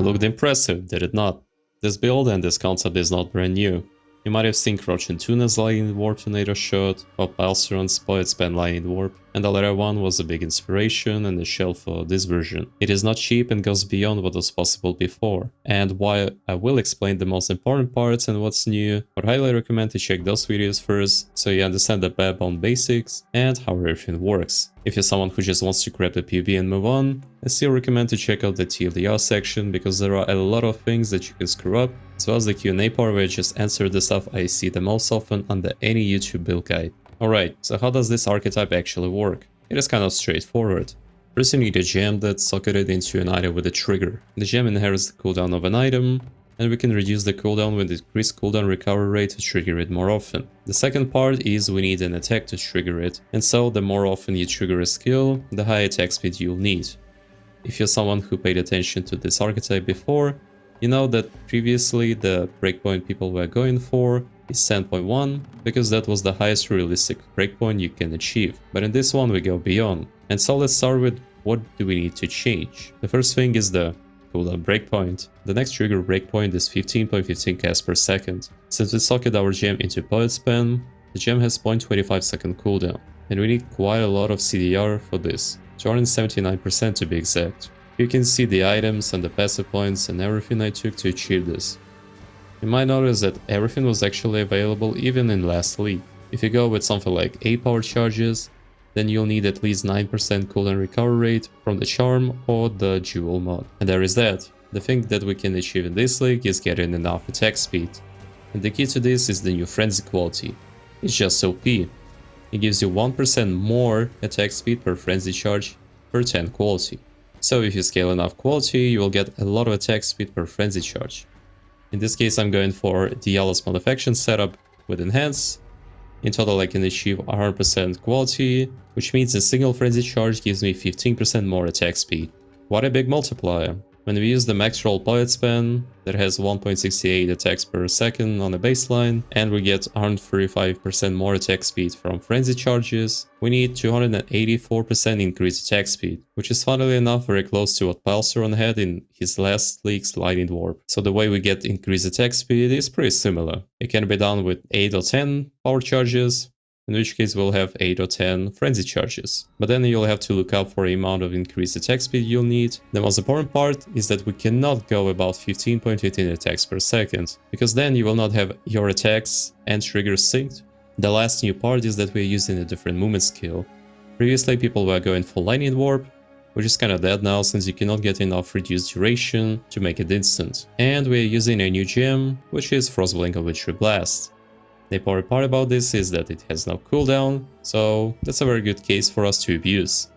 looked impressive, did it not? This build and this concept is not brand new. You might have seen Crouch and Tuna's Lightning Warp Tornado Shot, or Palceron's Poet Span Lightning Warp, and the latter one was a big inspiration and a shell for this version. It is not cheap and goes beyond what was possible before, and while I will explain the most important parts and what's new, I would highly recommend to check those videos first, so you understand the bare-bone basics and how everything works. If you're someone who just wants to grab the PoE and move on, I still recommend to check out the TLDR section because there are a lot of things that you can screw up, as well as the Q&A part where I just answer the stuff I see the most often under any YouTube build guide. Alright, so how does this archetype actually work? It is kind of straightforward. First you need a gem that's socketed into an item with a trigger. The gem inherits the cooldown of an item, and we can reduce the cooldown with increased cooldown recovery rate to trigger it more often. The second part is we need an attack to trigger it, and so the more often you trigger a skill, the higher attack speed you'll need. If you're someone who paid attention to this archetype before, you know that previously the breakpoint people were going for is 10.1, because that was the highest realistic breakpoint you can achieve. But in this one we go beyond. And so let's start with what do we need to change. The first thing is the cooldown breakpoint. The next trigger breakpoint is 15.15 cast per second. Since we socket our gem into Poet Span, the gem has 0.25 second cooldown, and we need quite a lot of CDR for this, 279% to be exact. You can see the items and the passive points and everything I took to achieve this. You might notice that everything was actually available even in last league. If you go with something like 8 power charges, then you'll need at least 9% cooldown recovery rate from the charm or the jewel mod. And there is that. The thing that we can achieve in this league is getting enough attack speed. And the key to this is the new frenzy quality. It's just OP. It gives you 1% more attack speed per frenzy charge per 10 quality. So if you scale enough quality, you will get a lot of attack speed per frenzy charge. In this case I'm going for the Alice modification setup with Enhance. In total I can achieve 100% quality, which means a single frenzy charge gives me 15% more attack speed. What a big multiplier! When we use the max roll Poet Span that has 1.68 attacks per second on the baseline, and we get 135% more attack speed from frenzy charges, we need 284% increased attack speed, which is funnily enough very close to what Palceron had in his last league's Lightning Warp. So the way we get increased attack speed is pretty similar. It can be done with 8 or 10 power charges, in which case we'll have 8 or 10 frenzy charges. But then you'll have to look up for the amount of increased attack speed you'll need. The most important part is that we cannot go above 15.15 attacks per second, because then you will not have your attacks and triggers synced. The last new part is that we're using a different movement skill. Previously people were going for Lightning Warp, which is kinda dead now since you cannot get enough reduced duration to make it instant. And we're using a new gem, which is Frostblink of Wintry Blast. The important part about this is that it has no cooldown, so that's a very good case for us to abuse.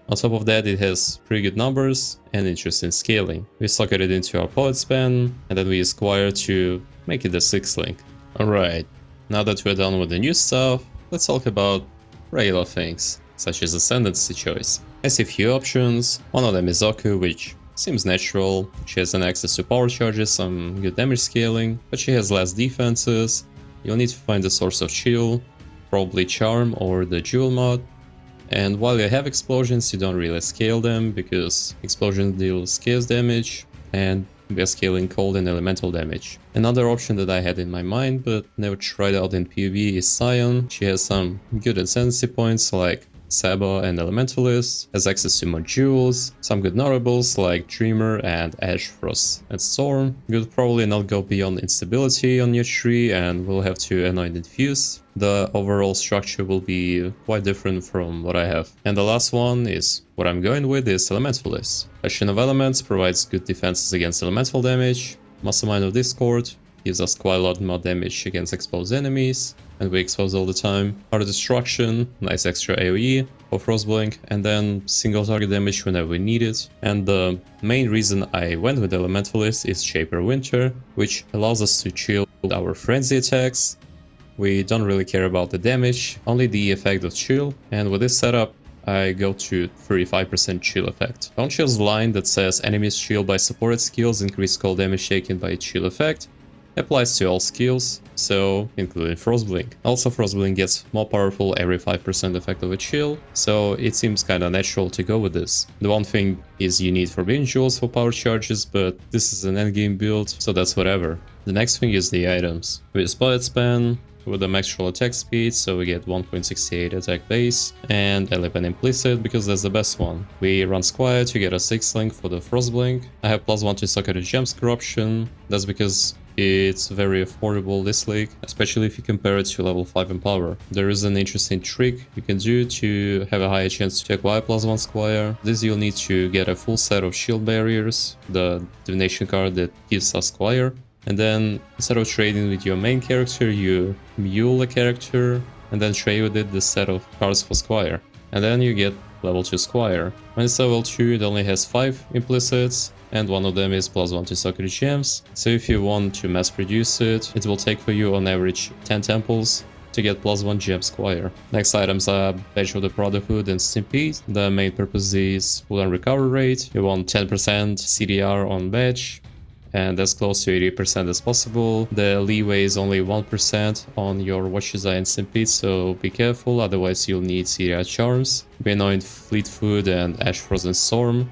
On top of that, it has pretty good numbers and interesting scaling. We socket it into our Poet Span, and then we use Squire to make it a 6 link. Alright, now that we're done with the new stuff, let's talk about regular things, such as Ascendancy choice. I see a few options. One of them is Oku, which seems natural. She has an access to power charges, some good damage scaling, but she has less defenses. You'll need to find a source of chill, probably charm or the jewel mod. And while you have explosions, you don't really scale them because explosions deal scarce damage and we're scaling cold and elemental damage. Another option that I had in my mind but never tried out in PoE is Scion. She has some good Ascendancy points like Saba and Elementalist, has access to more jewels, some good notables like Dreamer and Ashfrost and Storm. You'll probably not go beyond instability on your tree and will have to anoint and fuse. The overall structure will be quite different from what I have. And the last one is what I'm going with is Elementalist. Passion of Elements provides good defenses against elemental damage. Mastermind of Discord gives us quite a lot more damage against exposed enemies, and we expose all the time. Art of Destruction, nice extra AoE for Frostblink, and then single target damage whenever we need it. And the main reason I went with Elementalist is Shaper Winter, which allows us to chill our frenzy attacks. We don't really care about the damage, only the effect of chill, and with this setup I go to 35% chill effect. Don't choose the line that says enemies chill by supported skills increase cold damage taken by chill effect. Applies to all skills. so including Frostblink. Also, Frostblink gets more powerful every 5% effect of a chill, so it seems kinda natural to go with this. The one thing is you need Forbidden Jewels for power charges, but this is an endgame build, so that's whatever. The next thing is the items. With Poet Span, with the maximum attack speed, so we get 1.68 attack base, and 11 implicit because that's the best one. We run Squire to get a 6 link for the Frostblink. I have +1 to Socket Gems Corruption, that's because it's very affordable this league, especially if you compare it to level 5 in power. There is an interesting trick you can do to have a higher chance to acquire +1 Squire. This you'll need to get a full set of shield barriers, the divination card that gives us Squire. And then, instead of trading with your main character, you mule a character and then trade with it the set of cards for Squire. And then you get level 2 Squire. When it's level 2, it only has 5 implicits, and one of them is +1 to Sacred Gems. So if you want to mass produce it, it will take for you on average 10 temples to get +1 gem Squire. Next items are Badge of the Brotherhood and Stampede. The main purpose is cooldown recovery rate. You want 10% CDR on Badge, and as close to 80% as possible. The leeway is only 1% on your Watcher's Eye and Stampede, so be careful, otherwise you'll need CDR charms. We anoint Fleet Foot and Ash Frozen Storm.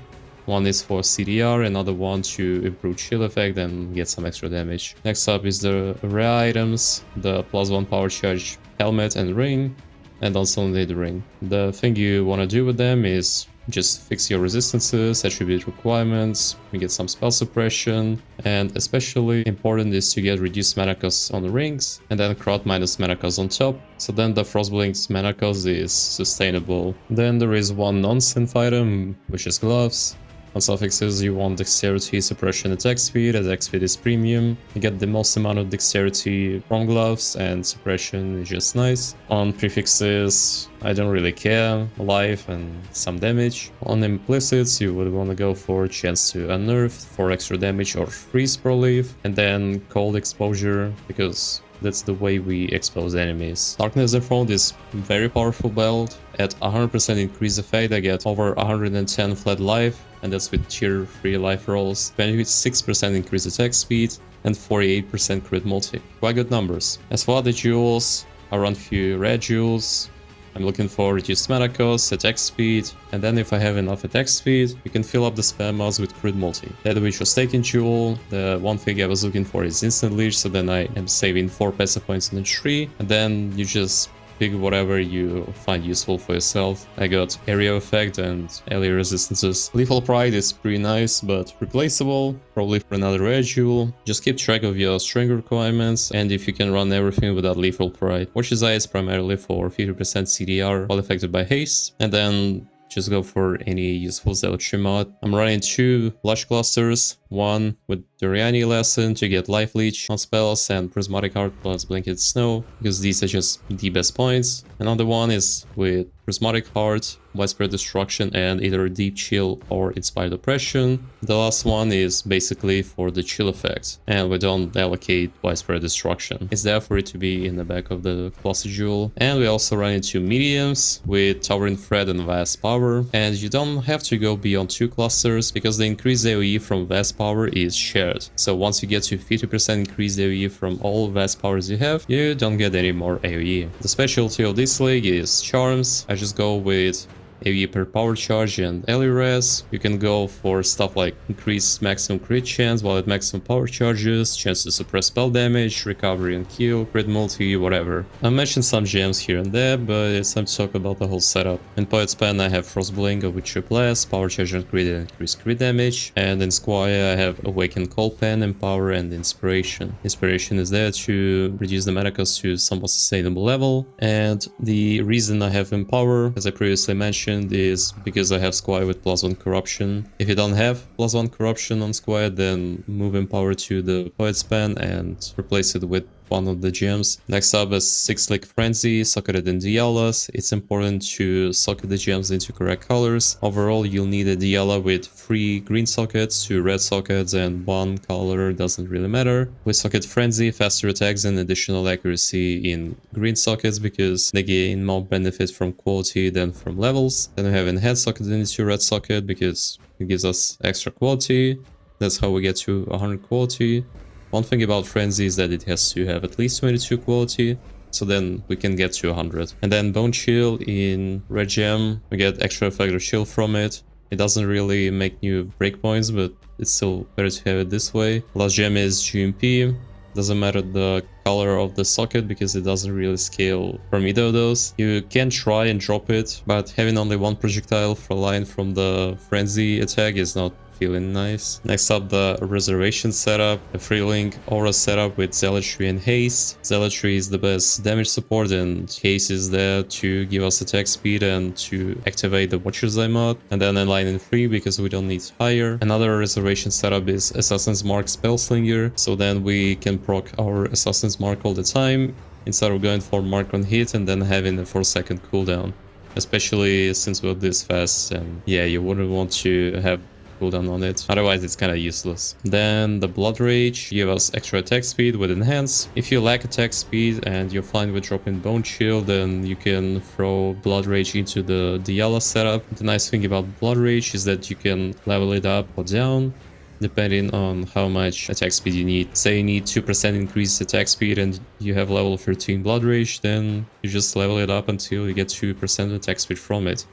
One is for CDR, another one to improve chill effect and get some extra damage. Next up is the rare items, the +1 power charge helmet and ring, and also need the ring. The thing you want to do with them is just fix your resistances, attribute requirements, you get some spell suppression, and especially important is to get reduced mana cost on the rings, and then crowd minus mana cost on top, so then the Frostblink's mana cost is sustainable. Then there is one non-synth item, which is gloves. On suffixes you want dexterity, suppression, attack speed is premium. You get the most amount of dexterity from gloves, and suppression is just nice. On prefixes, I don't really care, life and some damage. On implicits, you would want to go for chance to unnerve for extra damage or freeze per leaf, and then cold exposure, because that's the way we expose enemies. Darkness Enthroned is very powerful build. At 100% increase effect, I get over 110 flat life, and that's with tier 3 life rolls. 26% increase attack speed, and 48% crit multi. Quite good numbers. As for other jewels, I run few red jewels. I'm looking for reduced mana cost, attack speed, and then if I have enough attack speed, you can fill up the spam mouse with crit multi. That which was taken jewel, the one thing I was looking for is instant leech, so then I am saving 4 passive points on the tree, and then you just pick whatever you find useful for yourself. I got area effect and ally resistances. Lethal Pride is pretty nice, but replaceable, probably for another rare jewel. Just keep track of your strength requirements, and if you can run everything without Lethal Pride. Watcher's Eye is primarily for 50% CDR while affected by haste, and then just go for any useful Zealotry mod. I'm running 2 Lush Clusters, one with Doriani Lesson to get Life Leech on spells and Prismatic Heart plus Blanket Snow, because these are just the best points. Another one is with Prismatic Heart, Widespread Destruction, and either Deep Chill or Inspired Oppression. The last one is basically for the chill effect, and we don't allocate Widespread Destruction. It's there for it to be in the back of the cluster jewel. And we also run into mediums with Towering Threat and Vast Power, and you don't have to go beyond 2 clusters because the increased AoE from Vast Power is shared. So once you get to 50% increased AoE from all Vast Powers you have, you don't get any more AoE. The specialty of this league is charms. I just go with AoE per power charge and ally res. You can go for stuff like increased maximum crit chance while at maximum power charges, chance to suppress spell damage, recovery and kill, crit multi, whatever. I mentioned some gems here and there, but it's time to talk about the whole setup. In Poet Span I have Frostblink of Wintry Blast, power charge and crit and increased crit damage, and in Squire I have Awakened Cold Pen, Empower and Inspiration. Inspiration is there to reduce the mana cost to somewhat sustainable level, and the reason I have Empower, as I previously mentioned, is because I have Squire with +1 corruption. If you don't have +1 corruption on Squire, then move Empower to the Poet Span and replace it with one of the gems. Next up is 6-Click Frenzy, socketed in Dialas. It's important to socket the gems into correct colors. Overall, you'll need a Diala with 3 green sockets, 2 red sockets, and 1 color, doesn't really matter. With Socket Frenzy, faster attacks and additional accuracy in green sockets because they gain more benefit from quality than from levels. Then we have Enhanced Socket into red socket because it gives us extra quality. That's how we get to 100 quality. One thing about Frenzy is that it has to have at least 22 quality, so then we can get to 100. And then Bone Chill in Red Gem, we get extra effect of chill from it. It doesn't really make new breakpoints, but it's still better to have it this way. Last gem is GMP. Doesn't matter the color of the socket because it doesn't really scale from either of those. You can try and drop it, but having only one projectile for line from the Frenzy attack is not feeling nice. Next up, the Reservation setup, a Freelink Aura setup with Zealotry and Haste. Zealotry is the best damage support and Haste is there to give us attack speed and to activate the Watcher's Eye mod. And then Enlighten free because we don't need higher. Another Reservation setup is Assassin's Mark Spellslinger, so then we can proc our Assassin's Mark all the time instead of going for Mark on hit and then having a 4-second cooldown. Especially since we're this fast, and yeah, you wouldn't want to have cooldown on it, otherwise it's kind of useless. Then the Blood Rage give us extra attack speed with Enhance. If you lack attack speed and you're fine with dropping Bone Chill, then you can throw Blood Rage into the Diala setup. The nice thing about Blood Rage is that you can level it up or down depending on how much attack speed you need. Say you need 2% increased attack speed and you have level 13 Blood Rage, then you just level it up until you get 2% attack speed from it.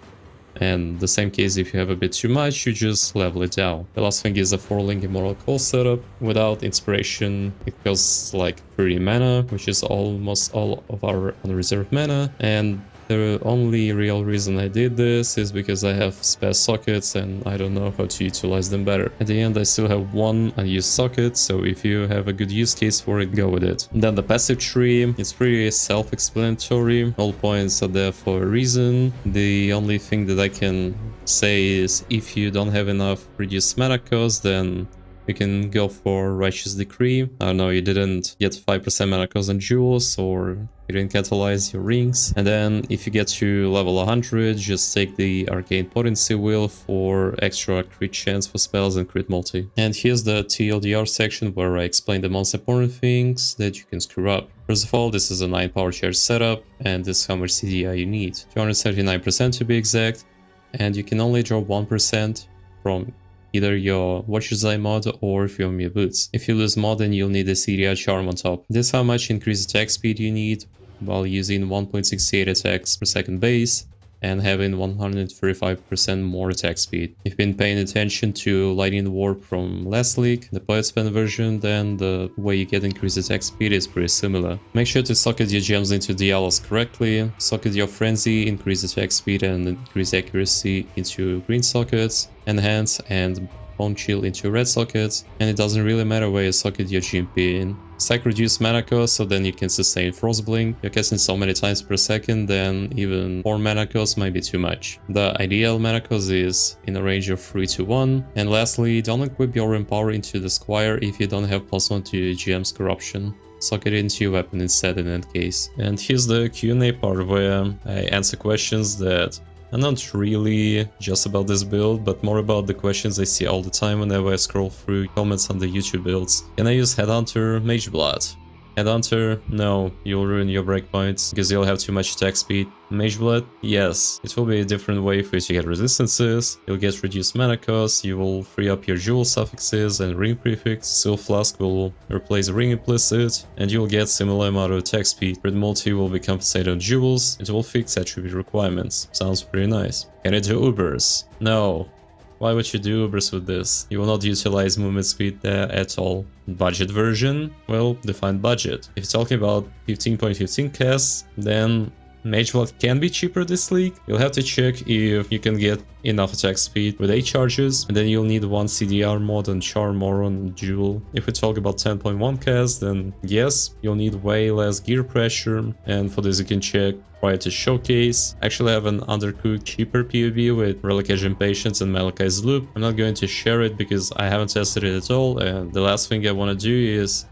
And the same case, if you have a bit too much, you just level it down. The last thing is a 4-link Immortal Call setup. Without Inspiration, it costs like 30 mana, which is almost all of our unreserved mana. And the only real reason I did this is because I have spare sockets and I don't know how to utilize them better. At the end, I still have one unused socket, so if you have a good use case for it, go with it. And then the passive tree, it's pretty self-explanatory. All points are there for a reason. The only thing that I can say is if you don't have enough reduced mana cost, then you can go for Righteous Decree. I don't know, you didn't get 5% mana cost on jewels, or you didn't catalyze your rings. And then if you get to level 100, just take the Arcane Potency Wheel for extra crit chance for spells and crit multi. And here's the TLDR section where I explain the most important things that you can screw up. First of all, this is a 9 power charge setup, and this is how much CDI you need. 239% to be exact, and you can only drop 1% from either your Watcher's Eye mod or from your boots. If you lose mod, then you'll need a CDI charm on top. This is how much increased attack speed you need while using 1.68 attacks per second base and having 135% more attack speed. If you've been paying attention to Lightning Warp from last league, the Poet's Pen version, then the way you get increased attack speed is pretty similar. Make sure to socket your gems into Dialos correctly, socket your Frenzy, increase attack speed and increase accuracy into green sockets, Enhance and Bone Chill into red sockets, and it doesn't really matter where you socket your GMP in. Psych reduce mana cost, so then you can sustain Frostblink. You're casting so many times per second, then even 4 mana cost might be too much. The ideal mana cost is in a range of 3 to 1. And lastly, don't equip your Empower into the Squire if you don't have +1 to GM's Corruption. Socket it into your weapon instead in that case. And here's the Q&A part where I answer questions that are not really just about this build, but more about the questions I see all the time whenever I scroll through comments on the YouTube builds. Can I use Headhunter Mageblood? Headhunter? No, you'll ruin your breakpoints because you'll have too much attack speed. Mageblood? Yes, it will be a different way for you to get resistances, you'll get reduced mana cost, you will free up your jewel suffixes and ring prefix, Seal Flask will replace ring implicit, and you'll get similar amount of attack speed. Crit multi will be compensated on jewels, it will fix attribute requirements. Sounds pretty nice. Can it do Ubers? No. Why would you do Ubers with this? You will not utilize movement speed there at all. Budget version? Well, define budget. If you're talking about 15.15 casts, then Mageblood can be cheaper this league. You'll have to check if you can get enough attack speed with 8 charges, and then you'll need 1 CDR mod on Charm or on Jewel. If we talk about 10.1 cast, then yes, you'll need way less gear pressure, and for this you can check prior to Showcase. Actually, I have an undercooked cheaper PoE with Relic Edge Impatience and Malachai's Loop. I'm not going to share it because I haven't tested it at all, and the last thing I want to do is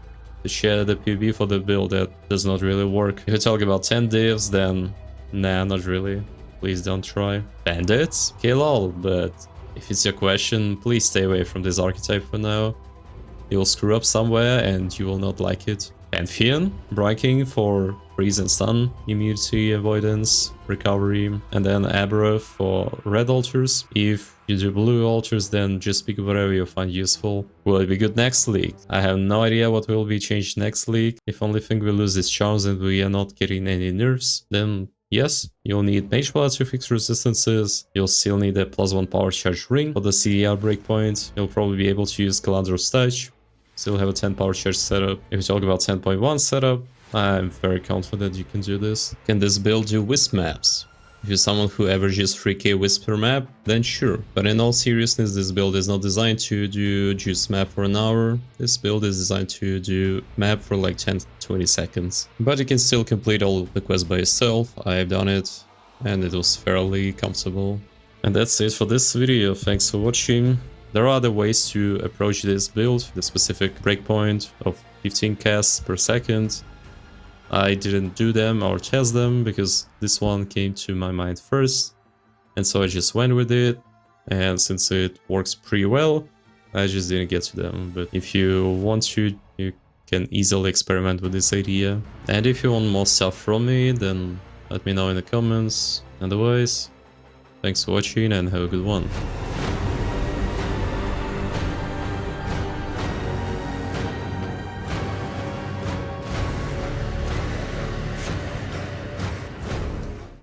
to share the PoE for the build that does not really work. If you talk about 10 divs, then nah, not really. Please don't try. Bandits? Okay, lol, but if it's your question, please stay away from this archetype for now. You'll screw up somewhere and you will not like it. Pantheon? Briking for freeze and stun, immunity, avoidance, recovery, and then aggro for red altars. If you do blue altars, then just pick whatever you find useful. Will it be good next league? I have no idea what will be changed next league. If only thing we lose is charms and we are not getting any nerfs, then yes, you'll need Mage Blood to fix resistances, you'll still need a +1 power charge ring for the CDR breakpoint, you'll probably be able to use Calandro's Touch, still have a 10 power charge setup. If you talk about 10.1 setup, I'm very confident you can do this. Can this build do Wisp maps? If you're someone who averages 3k Wisp per map, then sure. But in all seriousness, this build is not designed to do juice map for an hour. This build is designed to do map for like 10-20 seconds. But you can still complete all of the quests by yourself. I have done it, and it was fairly comfortable. And that's it for this video. Thanks for watching. There are other ways to approach this build, the specific breakpoint of 15 casts per second. I didn't do them or test them because this one came to my mind first, and so I just went with it, and since it works pretty well, I just didn't get to them. But if you want to, you can easily experiment with this idea. And if you want more stuff from me, then let me know in the comments. Otherwise, thanks for watching and have a good one.